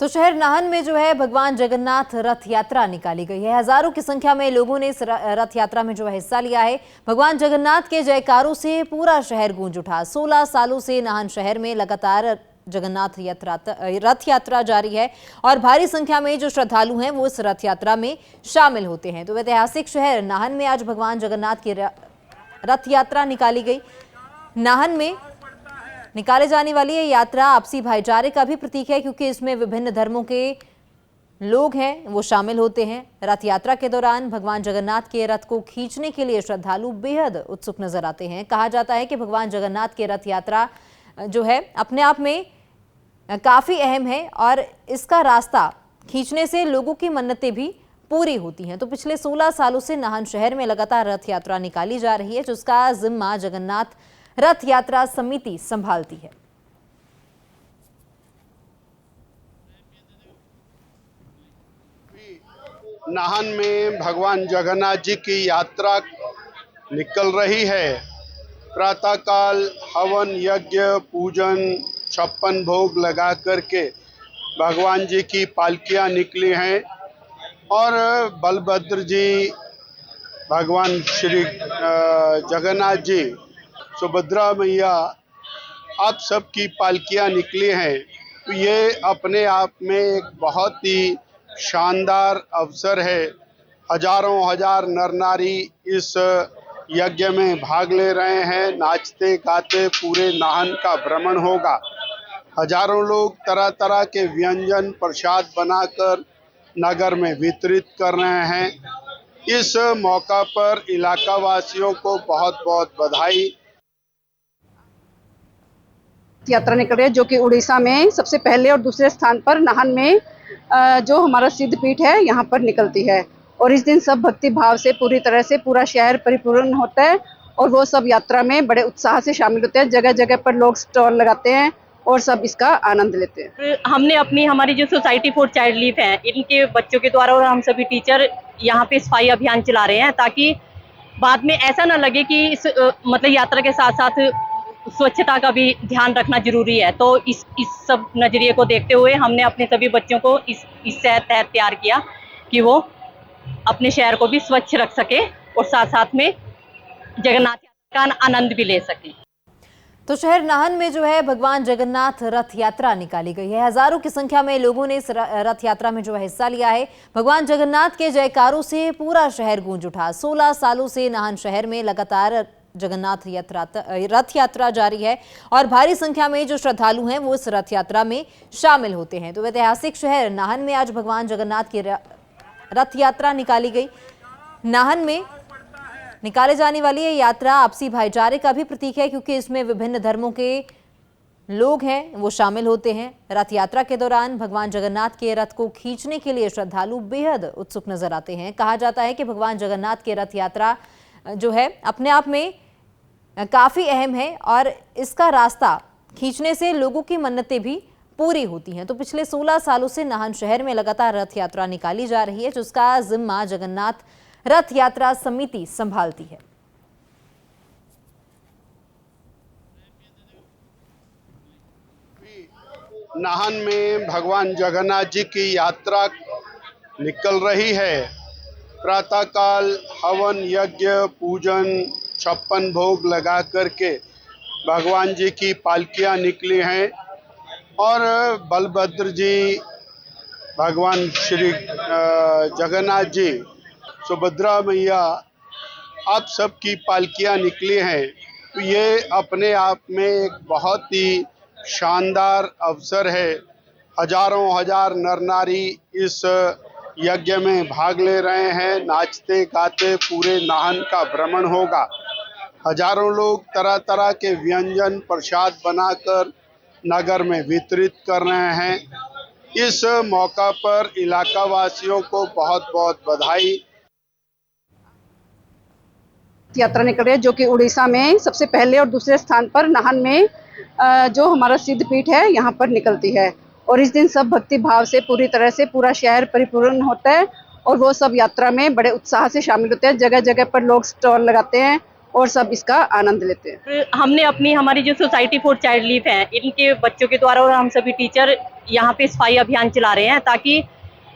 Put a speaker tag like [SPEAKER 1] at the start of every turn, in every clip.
[SPEAKER 1] तो शहर नाहन में जो है भगवान जगन्नाथ रथ यात्रा निकाली गई है। हजारों की संख्या में लोगों ने इस रथ यात्रा में जो है हिस्सा लिया है। भगवान जगन्नाथ के जयकारों से पूरा शहर गूंज उठा। 16 सालों से नाहन शहर में लगातार जगन्नाथ रथ यात्रा जारी है और भारी संख्या में जो श्रद्धालु हैं वो इस रथ यात्रा में शामिल होते हैं। तो ऐतिहासिक शहर नाहन में आज भगवान जगन्नाथ की रथ यात्रा निकाली गई। नाहन में निकाले जाने वाली ये यात्रा आपसी भाईचारे का भी प्रतीक है, क्योंकि इसमें विभिन्न धर्मों के लोग हैं वो शामिल होते हैं। रथ यात्रा के दौरान भगवान जगन्नाथ के रथ को खींचने के लिए श्रद्धालु बेहद उत्सुक नजर आते हैं। कहा जाता है कि भगवान जगन्नाथ के रथ यात्रा जो है अपने आप में काफी अहम है और इसका रास्ता खींचने से लोगों की मन्नतें भी पूरी होती हैं। तो पिछले 16 सालों से नाहन शहर में लगातार रथ यात्रा निकाली जा रही है, जिसका जिम्मा जगन्नाथ रथ यात्रा समिति संभालती है।
[SPEAKER 2] नाहन में भगवान जगन्नाथ जी की यात्रा निकल रही है। प्रातःकाल हवन यज्ञ पूजन 56 भोग लगा करके भगवान जी की पालकियां निकली हैं और बलभद्र जी, भगवान श्री जगन्नाथ जी, सुभद्रा मैया, आप सबकी पालकियां निकली हैं। तो ये अपने आप में एक बहुत ही शानदार अवसर है। हजारों हजार नर नारी इस यज्ञ में भाग ले रहे हैं। नाचते गाते पूरे नाहन का भ्रमण होगा। हजारों लोग तरह तरह के व्यंजन प्रसाद बनाकर नगर में वितरित कर रहे हैं। इस मौका पर इलाका वासियों को बहुत बहुत बधाई।
[SPEAKER 3] यात्रा निकल रही है जो कि उड़ीसा में सबसे पहले और दूसरे स्थान पर नाहन में जो हमारा सिद्ध पीठ है यहाँ पर निकलती है। और इस दिन सब भक्ति भाव से पूरी तरह से पूरा शहर परिपूर्ण होता है और वो सब यात्रा में बड़े उत्साह से शामिल होते हैं। जगह जगह पर लोग स्टॉल लगाते हैं और सब इसका आनंद लेते हैं।
[SPEAKER 4] हमने हमारी जो सोसाइटी फॉर चाइल्ड लाइफ है, इनके बच्चों के द्वारा और हम सभी टीचर यहाँ पे सफाई अभियान चला रहे हैं, ताकि बाद में ऐसा ना लगे कि मतलब यात्रा के साथ साथ स्वच्छता का भी ध्यान रखना जरूरी है। तो इस सब नजरिए को देखते हुए हमने अपने सभी बच्चों को इस तहत तैयार किया कि वो अपने शहर को भी स्वच्छ रख सके और साथ साथ में जगन्नाथ यात्रा का आनंद भी ले सके।
[SPEAKER 1] तो शहर नाहन में जो है भगवान जगन्नाथ रथ यात्रा निकाली गई है। हजारों की संख्या में लोगों ने इस रथ यात्रा में जो है हिस्सा लिया है। भगवान जगन्नाथ के जयकारों से पूरा शहर गूंज उठा। 16 सालों से नाहन शहर में लगातार जगन्नाथ रथ यात्रा जारी है और भारी संख्या में जो श्रद्धालु हैं वो इस रथ यात्रा में शामिल होते हैं। तो ऐतिहासिक शहर नाहन में आज भगवान जगन्नाथ की रथ यात्रा निकाली गई। नाहन में निकाले जाने वाली ये यात्रा आपसी भाईचारे का भी प्रतीक है, क्योंकि इसमें विभिन्न धर्मों के लोग हैं वो शामिल होते हैं। रथ यात्रा के दौरान भगवान जगन्नाथ के रथ को खींचने के लिए श्रद्धालु बेहद उत्सुक नजर आते हैं। कहा जाता है कि भगवान जगन्नाथ के रथ यात्रा जो है अपने आप में काफी अहम है और इसका रास्ता खींचने से लोगों की मन्नतें भी पूरी होती हैं। तो पिछले 16 सालों से नाहन शहर में लगातार रथ यात्रा निकाली जा रही है, जिसका जिम्मा जगन्नाथ रथ यात्रा समिति संभालती है।
[SPEAKER 2] नाहन में भगवान जगन्नाथ जी की यात्रा निकल रही है। प्रातःकाल हवन यज्ञ पूजन 56 भोग लगा करके भगवान जी की पालकियां निकली हैं और बलभद्र जी, भगवान श्री जगन्नाथ जी, सुभद्रा मैया, आप सबकी पालकियां निकली हैं। तो ये अपने आप में एक बहुत ही शानदार अवसर है। हजारों हजार नर नारी इस यज्ञ में भाग ले रहे हैं। नाचते गाते पूरे नाहन का भ्रमण होगा। हजारों लोग तरह तरह के व्यंजन प्रसाद बनाकर नगर में वितरित कर रहे हैं। इस मौका पर इलाका वासियों को बहुत बहुत बधाई।
[SPEAKER 3] यात्रा निकल रही है जो कि उड़ीसा में सबसे पहले और दूसरे स्थान पर नाहन में जो हमारा सिद्ध पीठ है यहाँ पर निकलती है। और इस दिन सब भक्ति भाव से पूरी तरह से पूरा शहर परिपूर्ण होता है और वो सब यात्रा में बड़े उत्साह से शामिल होते हैं। जगह जगह पर लोग स्टॉल लगाते हैं और सब इसका आनंद लेते हैं।
[SPEAKER 4] हमने हमारी जो सोसाइटी फॉर चाइल्ड लाइफ है, इनके बच्चों के द्वारा और हम सभी टीचर यहाँ पे सफाई अभियान चला रहे हैं ताकि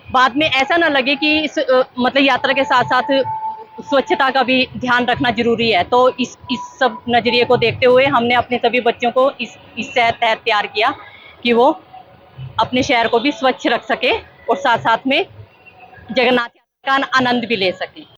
[SPEAKER 4] बाद में ऐसा ना लगे कि इस मतलब यात्रा के साथ साथ स्वच्छता का भी ध्यान रखना जरूरी है। तो इस सब नजरिए को देखते हुए हमने अपने सभी बच्चों को इस तहत तैयार किया कि वो अपने शहर को भी स्वच्छ रख सके और साथ साथ में जगन्नाथ यात्रा का आनंद भी ले सके।